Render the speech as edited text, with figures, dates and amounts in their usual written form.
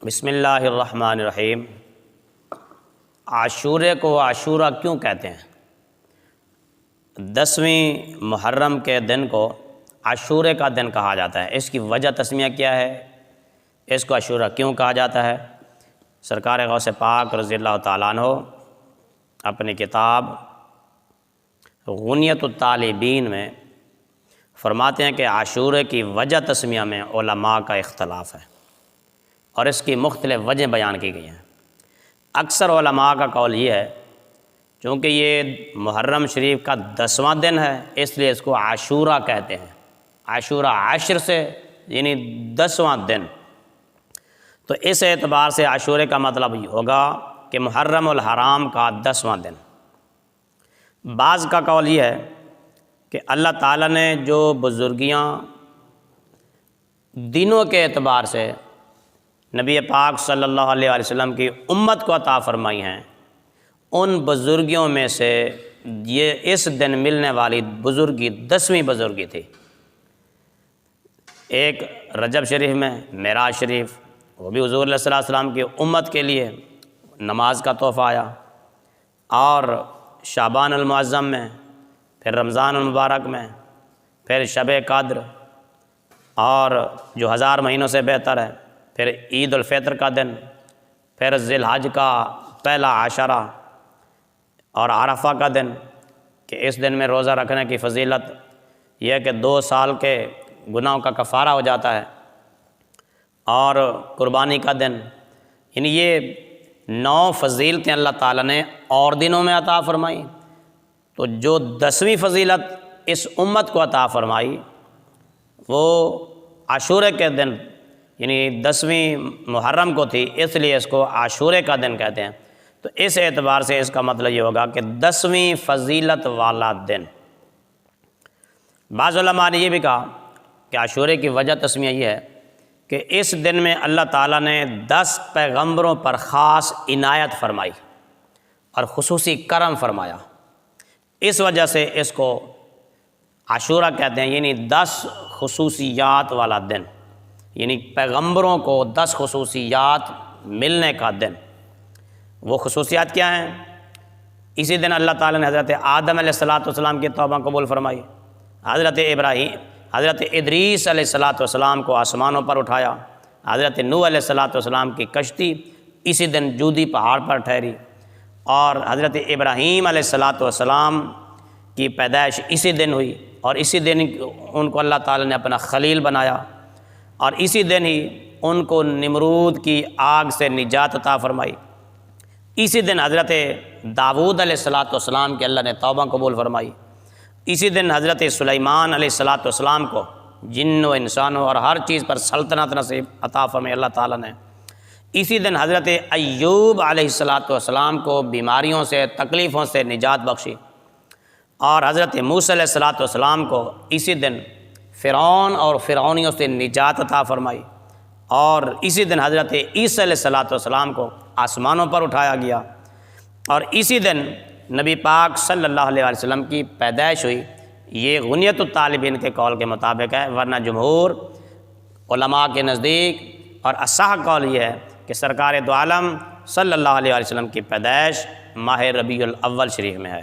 بسم اللہ الرحمن الرحیم۔ عاشورے کو عاشورہ کیوں کہتے ہیں؟ 10ویں محرم کے دن کو عاشورے کا دن کہا جاتا ہے۔ اس کی وجہ تسمیہ کیا ہے؟ اس کو عاشورہ کیوں کہا جاتا ہے؟ سرکار غوث پاک رضی اللہ تعالیٰ عنہ اپنی کتاب غنیۃ الطالبین میں فرماتے ہیں کہ عاشورے کی وجہ تسمیہ میں علماء کا اختلاف ہے اور اس کی مختلف وجہیں بیان کی گئی ہیں۔ اکثر علماء کا قول یہ ہے چونکہ یہ محرم شریف کا 10واں دن ہے اس لیے اس کو عاشورہ کہتے ہیں۔ عاشورہ عشر سے یعنی 10واں دن، تو اس اعتبار سے عاشورے کا مطلب یہ ہوگا کہ محرم الحرام کا 10واں دن۔ بعض کا قول یہ ہے کہ اللہ تعالیٰ نے جو بزرگیاں دنوں کے اعتبار سے نبی پاک صلی اللہ علیہ وسلم کی امت کو عطا فرمائی ہیں، ان بزرگیوں میں سے یہ اس دن ملنے والی بزرگی 10ویں بزرگی تھی۔ ایک رجب شریف میں معراج شریف، وہ بھی حضور صلی اللہ علیہ وسلم کی امت کے لیے نماز کا تحفہ آیا، اور شعبان المعظم میں، پھر رمضان المبارک میں، پھر شب قدر، اور جو 1000 مہینوں سے بہتر ہے پھر عید الفطر کا دن، پھر ذی الحج کا پہلا عشرہ اور عرفہ کا دن، کہ اس دن میں روزہ رکھنے کی فضیلت یہ ہے کہ 2 سال کے گناہوں کا کفارہ ہو جاتا ہے، اور قربانی کا دن۔ یعنی یہ 9 فضیلتیں اللہ تعالیٰ نے اور دنوں میں عطا فرمائی، تو جو 10ویں فضیلت اس امت کو عطا فرمائی وہ عاشورے کے دن یعنی 10ویں محرم کو تھی، اس لیے اس کو عاشورے کا دن کہتے ہیں۔ تو اس اعتبار سے اس کا مطلب یہ ہوگا کہ 10ویں فضیلت والا دن۔ بعض علماء نے یہ بھی کہا کہ عاشورے کی وجہ تسمیہ یہ ہے کہ اس دن میں اللہ تعالیٰ نے 10 پیغمبروں پر خاص عنایت فرمائی اور خصوصی کرم فرمایا، اس وجہ سے اس کو عاشورہ کہتے ہیں، یعنی 10 خصوصیات والا دن، یعنی پیغمبروں کو 10 خصوصیات ملنے کا دن۔ وہ خصوصیات کیا ہیں؟ اسی دن اللہ تعالیٰ نے حضرت آدم علیہ السلام کی توبہ قبول فرمائی، حضرت حضرت ادریس علیہ السلام کو آسمانوں پر اٹھایا، حضرت نوح علیہ السلام کی کشتی اسی دن جودی پہاڑ پر ٹھہری، اور حضرت ابراہیم علیہ السلام کی پیدائش اسی دن ہوئی، اور اسی دن ان کو اللہ تعالیٰ نے اپنا خلیل بنایا، اور اسی دن ہی ان کو نمرود کی آگ سے نجات عطا فرمائی۔ اسی دن حضرت داؤد علیہ السلام کے اللہ نے توبہ قبول فرمائی۔ اسی دن حضرت سلیمان علیہ السلام کو جن و انسانوں اور ہر چیز پر سلطنت نصیب عطا فرمائی اللہ تعالیٰ نے۔ اسی دن حضرت ایوب علیہ السلام کو بیماریوں سے، تکلیفوں سے نجات بخشی، اور حضرت موسیٰ علیہ السلام کو اسی دن فرعون اور فرعونیوں سے نجات عطا فرمائی، اور اسی دن حضرت عیسیٰ علیہ السلام کو آسمانوں پر اٹھایا گیا، اور اسی دن نبی پاک صلی اللہ علیہ وسلم کی پیدائش ہوئی۔ یہ غنیۃ الطالبین کے قول کے مطابق ہے، ورنہ جمہور علماء کے نزدیک اور اصح قول یہ ہے کہ سرکار دو عالم صلی اللہ علیہ وسلم کی پیدائش ماہ ربیع الاول شریف میں ہے۔